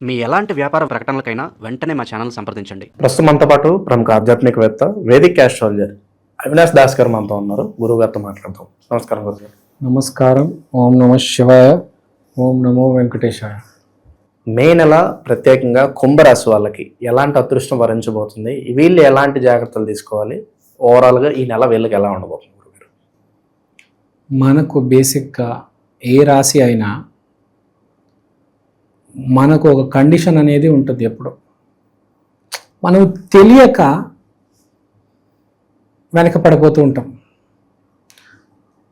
మీ ఎలాంటి వ్యాపార ప్రకటనలకైనా వెంటనే మా ఛానల్ సంప్రదించండి. ప్రస్తుతం మనతో పాటు ప్రముఖ ఆధ్యాత్మికవేత్త వేదిక్ ఆస్ట్రాలజర్ అవినాష్ దాస్ గారు మనతో ఉన్నారు. గురువు గారితో మాట్లాడతాం. నమస్కారం గురుగారు. నమస్కారం. ఓం నమ శివాయ, ఓం నమో వెంకటేశాయ. మే నెల ప్రత్యేకంగా కుంభరాశి వాళ్ళకి ఎలాంటి అదృష్టం వరించబోతుంది, వీళ్ళు ఎలాంటి జాగ్రత్తలు తీసుకోవాలి, ఓవరాల్గా ఈ నెల వీళ్ళకి ఎలా ఉండబోతుంది గురుగారు? మనకు బేసిక్గా ఏ రాశి అయినా మనకు ఒక కండిషన్ అనేది ఉంటుంది. ఎప్పుడు మనం తెలియక వెనకపడిపోతూ ఉంటాం.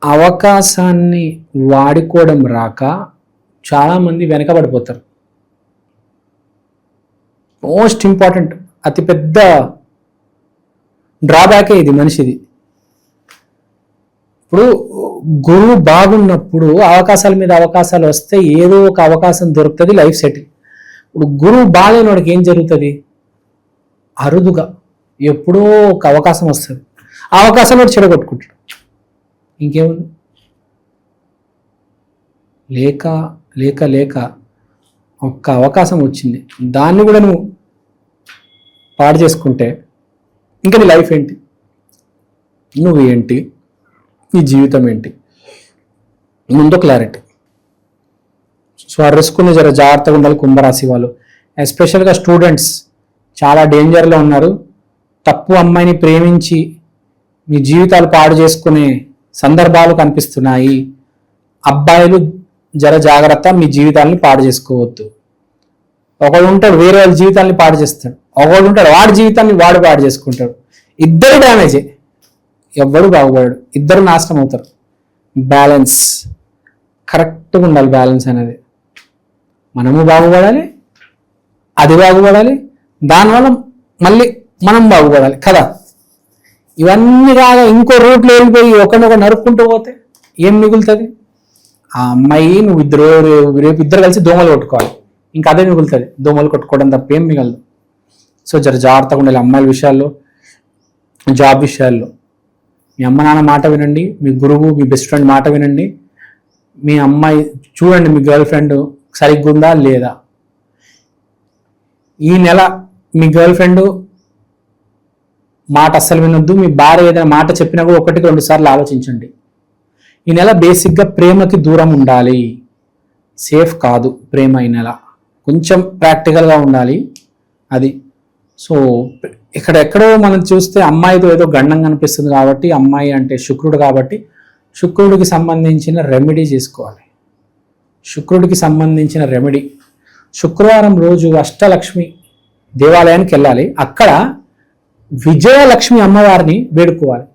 అవకాశాన్ని వాడుకోవడం రాక చాలామంది వెనకబడిపోతారు. మోస్ట్ ఇంపార్టెంట్, అతిపెద్ద డ్రాబ్యాకే ఇది మనిషిది. ఇప్పుడు గురువు బాగున్నప్పుడు అవకాశాల మీద అవకాశాలు వస్తే ఏదో ఒక అవకాశం దొరుకుతుంది, లైఫ్ సెటిల్. ఇప్పుడు గురువు బాగాలేనోడికి ఏం జరుగుతుంది? అరుదుగా ఎప్పుడో ఒక అవకాశం వస్తుంది, ఆ అవకాశం కూడా చెడగొట్టుకుంటాడు. ఇంకేముంది? లేక లేక లేక ఒక్క అవకాశం వచ్చింది, దాన్ని కూడా నువ్వు పాడు చేసుకుంటే ఇంకా నీ లైఫ్ ఏంటి, నువ్వు ఏంటి, నీ జీవితం ఏంటి? ముందు క్లారిటీ. సో ఆ రిస్క్ని జర జాగ్రత్తగా ఉండాలి కుంభరాశి వాళ్ళు. ఎస్పెషల్గా స్టూడెంట్స్ చాలా డేంజర్లో ఉన్నారు. తప్పు అమ్మాయిని ప్రేమించి మీ జీవితాలు పాడు చేసుకునే సందర్భాలు కనిపిస్తున్నాయి. అబ్బాయిలు జర జాగ్రత్త, మీ జీవితాలని పాడు చేసుకోవద్దు. ఒకడు ఉంటాడు వేరే వాళ్ళ జీవితాన్ని పాడు చేస్తాడు, ఒకడు ఉంటాడు వాడి జీవితాన్ని వాడు పాడు చేసుకుంటాడు. ఇద్దరు డ్యామేజే, ఎవ్వడు బాగుపడాడు, ఇద్దరు నాశనం అవుతారు. బ్యాలెన్స్ కరెక్ట్గా ఉండాలి. బ్యాలెన్స్ అనేది మనము బాగుపడాలి, అది బాగుపడాలి, దానివల్ల మళ్ళీ మనం బాగుపడాలి కదా. ఇవన్నీ కాగా ఇంకో రూట్లో వెళ్ళిపోయి ఒకరినొకరు నరుక్కుంటూ పోతే ఏం మిగులుతుంది? ఆ అమ్మాయి నువ్వు రేపు ఇద్దరు కలిసి దోమలు కొట్టుకోవాలి, ఇంకా అదే మిగులుతుంది. దోమలు కొట్టుకోవడం తప్ప ఏం మిగలదు. సో జర జాగ్రత్తగా ఉండాలి అమ్మాయిల విషయాల్లో, జాబ్ విషయాల్లో. మీ అమ్మ నాన్న మాట వినండి, మీ గురువు మీ బెస్ట్ ఫ్రెండ్ మాట వినండి. మీ అమ్మాయి చూడండి మీ గర్ల్ ఫ్రెండ్ సరిగ్గా ఉందా లేదా. ఈ నెల మీ గర్ల్ ఫ్రెండ్ మాట అస్సలు వినొద్దు. మీ భార్య ఏదైనా మాట చెప్పినా కూడా 1-2 సార్లు ఆలోచించండి. ఈ నెల బేసిక్గా ప్రేమకి దూరం ఉండాలి. సేఫ్ కాదు ప్రేమ ఈ నెల, కొంచెం ప్రాక్టికల్గా ఉండాలి అది. సో ఎక్కడో మనం చూస్తే అమ్మాయితో ఏదో గండం కనిపిస్తుంది కాబట్టి, అమ్మాయి అంటే శుక్రుడు కాబట్టి శుక్రుడికి సంబంధించిన రెమెడీ చేసుకోవాలి. శుక్రుడికి సంబంధించిన రెమెడీ, శుక్రవారం రోజు అష్టలక్ష్మి దేవాలయానికి వెళ్ళాలి. అక్కడ విజయలక్ష్మి అమ్మవారిని వేడుకోవాలి.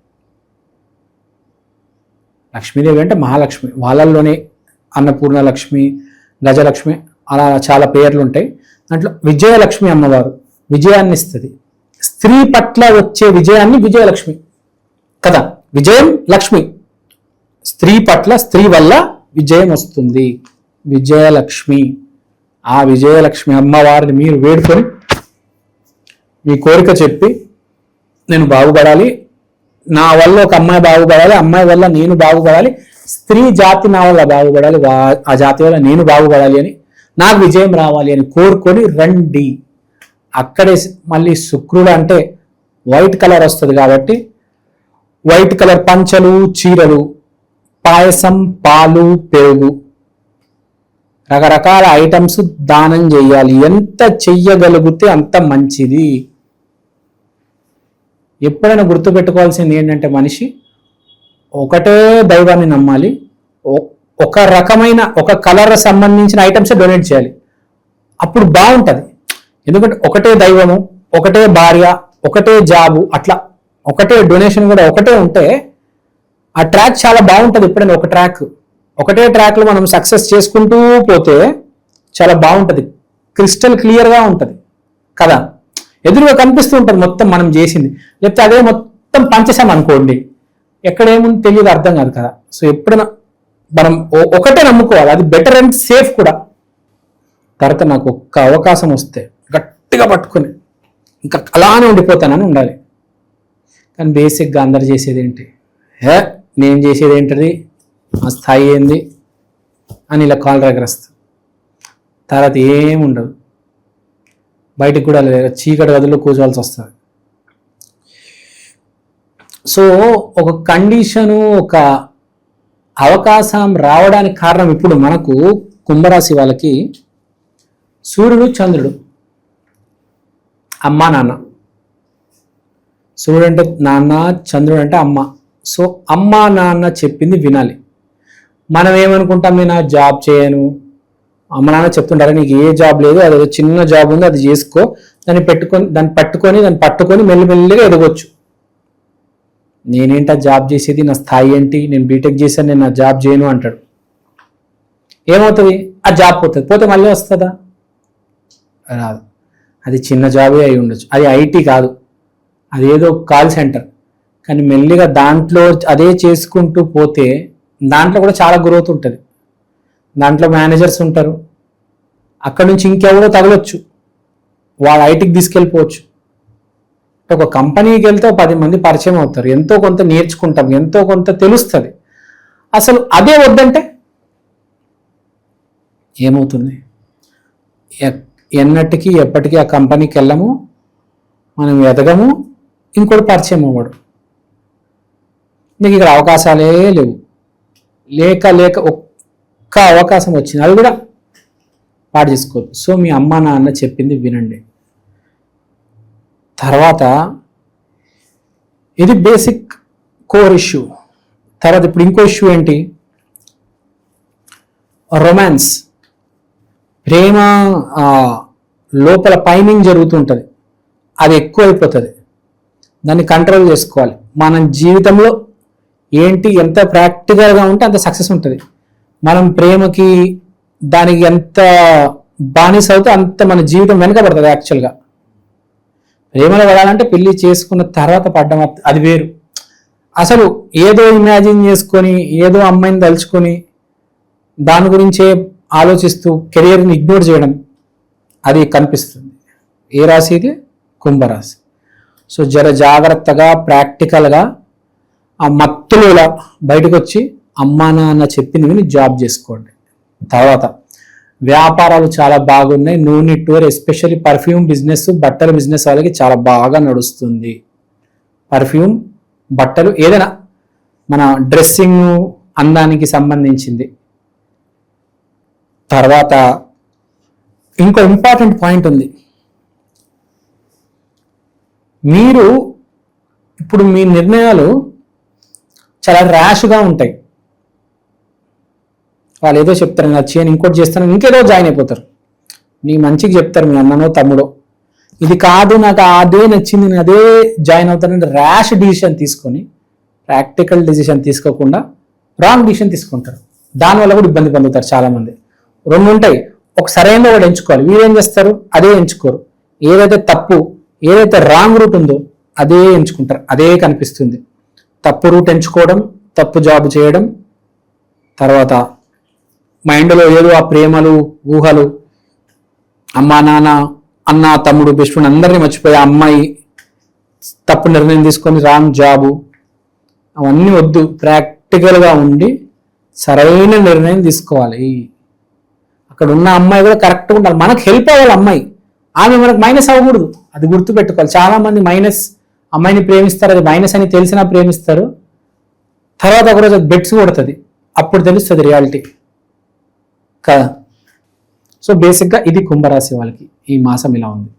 లక్ష్మీదేవి అంటే మహాలక్ష్మి, వాళ్ళల్లోనే అన్నపూర్ణ లక్ష్మి, గజలక్ష్మి, అలా చాలా పేర్లు ఉంటాయి. దాంట్లో విజయలక్ష్మి అమ్మవారు విజయాన్ని ఇస్తుంది. స్త్రీ పట్ల వచ్చే విజయాన్ని విజయలక్ష్మి కదా. విజయం లక్ష్మి, స్త్రీ పట్ల, స్త్రీ వల్ల విజయం వస్తుంది. విజయలక్ష్మి, ఆ విజయలక్ష్మి అమ్మవారిని మీరు వేడుకొని మీ కోరిక చెప్పి, నేను బాగుపడాలి, నా వల్ల ఒక అమ్మాయి బాగుపడాలి, అమ్మాయి వల్ల నేను బాగుపడాలి, స్త్రీ జాతి నా వల్ల బాగుపడాలి, ఆ జాతి వల్ల నేను బాగుపడాలి అని, నాకు విజయం రావాలి అని కోరుకొని రండి. అక్కడే మళ్ళీ శుక్రుడు అంటే వైట్ కలర్ వస్తుంది కాబట్టి వైట్ కలర్ పంచలు, చీరలు, పాయసం, పాలు, పెరుగు, రకరకాల ఐటమ్స్ దానం చేయాలి. ఎంత చెయ్యగలిగితే అంత మంచిది. ఎప్పుడైనా గుర్తుపెట్టుకోవాల్సింది ఏంటంటే మనిషి ఒకటే దైవాన్ని నమ్మాలి. ఒక రకమైన ఒక కలర్ సంబంధించిన ఐటమ్స్ డొనేట్ చేయాలి, అప్పుడు బాగుంటుంది. ఎందుకంటే ఒకటే దైవము, ఒకటే భార్య, ఒకటే జాబు, అట్లా ఒకటే డొనేషన్ కూడా ఒకటే ఉంటే ఆ ట్రాక్ చాలా బాగుంటుంది. ఎప్పుడైనా ఒకటే ట్రాక్లో మనం సక్సెస్ చేసుకుంటూ పోతే చాలా బాగుంటుంది, క్రిస్టల్ క్లియర్గా ఉంటుంది కదా. ఎదురుగా కనిపిస్తూ ఉంటుంది మొత్తం మనం చేసింది. లేకపోతే అదే మొత్తం పంచేసాం అనుకోండి, ఎక్కడేముంది తెలియదు, అర్థం కాదు కదా. సో ఎప్పుడైనా మనం ఒకటే నమ్ముకోవాలి, అది బెటర్ అండ్ సేఫ్ కూడా. తర్వాత నాకు ఒక్క అవకాశం వస్తే గట్టిగా పట్టుకుని ఇంకా అలానే ఉండిపోతానని ఉండాలి. కానీ బేసిక్గా అందరు చేసేది ఏంటి, నేను చేసేది ఏంటిది, ఆ స్థాయి ఏంది అని ఇలా కాల్ రగరేస్తుంది. తర్వాత ఏముండదు. బయటికి కూడా లేదు, చీకటి గదిలో కూర్చోవాల్సి వస్తుంది. సో ఒక కండిషను, ఒక అవకాశం రావడానికి కారణం ఇప్పుడు మనకు కుంభరాశి వాళ్ళకి సూర్యుడు, చంద్రుడు, అమ్మ నాన్న. సూర్యుడు అంటే నాన్న, చంద్రుడు అంటే అమ్మ. సో అమ్మ నాన్న చెప్పింది వినాలి. మనం ఏమనుకుంటాం, నేను ఆ జాబ్ చేయను, అమ్మ నాన్న చెప్తుంటారు నీకు ఏ జాబ్ లేదు, అది చిన్న జాబ్ ఉంది అది చేసుకో, దాన్ని పట్టుకొని మెల్లిమెల్లిగా ఎదగొచ్చు. నేనేంటి ఆ జాబ్ చేసేది, నా స్థాయి ఏంటి, నేను బీటెక్ చేశాను, నేను ఆ జాబ్ చేయను అంటాడు. ఏమవుతుంది, ఆ జాబ్ పోతే మళ్ళీ వస్తుందా? రాదు. అది చిన్న జాబే అయి ఉండొచ్చు, అది ఐటీ కాదు, అది ఏదో కాల్ సెంటర్. కానీ మెల్లిగా దాంట్లో అదే చేసుకుంటూ పోతే దాంట్లో కూడా చాలా గ్రోత్ ఉంటుంది. దాంట్లో మేనేజర్స్ ఉంటారు, అక్కడ నుంచి ఇంకెవరో తగలొచ్చు, వాళ్ళు ఐటీకి తీసుకెళ్ళిపోవచ్చు. ఒక కంపెనీకి వెళ్తే 10 మంది పరిచయం అవుతారు, ఎంతో కొంత నేర్చుకుంటాం, ఎంతో కొంత తెలుస్తుంది. అసలు అదే వద్దంటే ఏమవుతుంది? ఎన్నటికీ ఎప్పటికీ ఆ కంపెనీకి వెళ్ళము, మనం ఎదగము, ఇంకోటి పరిచయం అవ్వడు. నీకు ఇక్కడ అవకాశాలే లేవు. లేక ఒక్క అవకాశం వచ్చింది, అది కూడా పాడు చేసుకోవద్దు. సో మీ అమ్మ నాన్న చెప్పింది వినండి. తర్వాత ఇది బేసిక్ కోర్ ఇష్యూ. తర్వాత ఇప్పుడు ఇంకో ఇష్యూ ఏంటి, రొమాన్స్, ప్రేమ లోపల పైనింగ్ జరుగుతుంటుంది, అది ఎక్కువైపోతుంది. దాన్ని కంట్రోల్ చేసుకోవాలి. మన జీవితంలో ఏంటి, ఎంత ప్రాక్టికల్గా ఉంటే అంత సక్సెస్ ఉంటుంది. మనం ప్రేమకి దానికి ఎంత బానిస అవుతే అంత మన జీవితం వెనకబడుతుంది. యాక్చువల్గా ప్రేమలో పడాలంటే పెళ్లి చేసుకున్న తర్వాత పడ్డం అది వేరు. అసలు ఏదో ఇమాజిన్ చేసుకొని, ఏదో అమ్మాయిని తలుచుకొని దాని గురించే ఆలోచిస్తూ కెరియర్ని ఇగ్నోర్ చేయడం, అది కనిపిస్తుంది. ఏ రాశి ఇది? కుంభరాశి. సో జాగ్రత్తగా ప్రాక్టికల్గా ఆ మత్తులో ఇలా బయటకు వచ్చి అమ్మా నాన్న చెప్పింది విని జాబ్ చేసుకోండి. తర్వాత వ్యాపారాలు చాలా బాగున్నాయి. No need to worry, especially perfume business, బట్టల బిజినెస్ వాళ్ళకి చాలా బాగా నడుస్తుంది. పర్ఫ్యూమ్, బట్టలు, ఏదైనా మన డ్రెస్సింగ్, అందానికి సంబంధించింది. తర్వాత ఇంకో ఇంపార్టెంట్ పాయింట్ ఉంది. మీరు ఇప్పుడు మీ నిర్ణయాలు చాలా ర్యాష్గా ఉంటాయి. వాళ్ళు ఏదో చెప్తారు, నేను చేయను, ఇంకోటి చేస్తాను, ఇంకేదో జాయిన్ అయిపోతారు. నీ మంచికి చెప్తారు మీ అన్ననో తమ్ముడో, ఇది కాదు నాకు అదే నచ్చింది నేను అదే జాయిన్ అవుతానంటే ర్యాష్ డిసిషన్ తీసుకొని, ప్రాక్టికల్ డిసిషన్ తీసుకోకుండా రాంగ్ డిసిషన్ తీసుకుంటారు. దానివల్ల కూడా ఇబ్బంది పొందుతారు చాలామంది. 2 ఉంటాయి, ఒక సరైన ఒకటి ఎంచుకోవాలి. వీరేం చేస్తారు, అదే ఎంచుకోరు. ఏదైతే తప్పు, ఏదైతే రాంగ్ రూట్ ఉందో అదే ఎంచుకుంటారు. అదే కనిపిస్తుంది. తప్పు రూట్ ఎంచుకోవడం, తప్పు జాబ్ చేయడం, తర్వాత మైండ్లో ఏదో ఆ ప్రేమలు, ఊహలు, అమ్మా నాన్న, అన్న తమ్ముడు, బెస్ట్ ఫ్రెండ్ అందరినీ మర్చిపోయి అమ్మాయి తప్పు నిర్ణయం తీసుకొని రాంగ్ జాబు, అవన్నీ వద్దు. ప్రాక్టికల్గా ఉండి సరైన నిర్ణయం తీసుకోవాలి. అక్కడ ఉన్న అమ్మాయి కూడా కరెక్ట్గా ఉండాలి, మనకు హెల్ప్ అవ్వాలి అమ్మాయి, ఆమె మనకు మైనస్ అవ్వకూడదు. అది గుర్తుపెట్టుకోవాలి. చాలా మంది మైనస్ అమ్మాయిని ప్రేమిస్తారు, అది మైనస్ అని తెలిసినా ప్రేమిస్తారు. తర్వాత ఒకరోజు అది బెట్స్ కొడుతుంది, అప్పుడు తెలుస్తుంది రియాలిటీ కదా. సో బేసిక్గా ఇది కుంభరాశి వాళ్ళకి ఈ మాసం ఇలా ఉంది.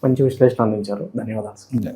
మంచి విశ్లేషణ అందించారు, ధన్యవాదాలు.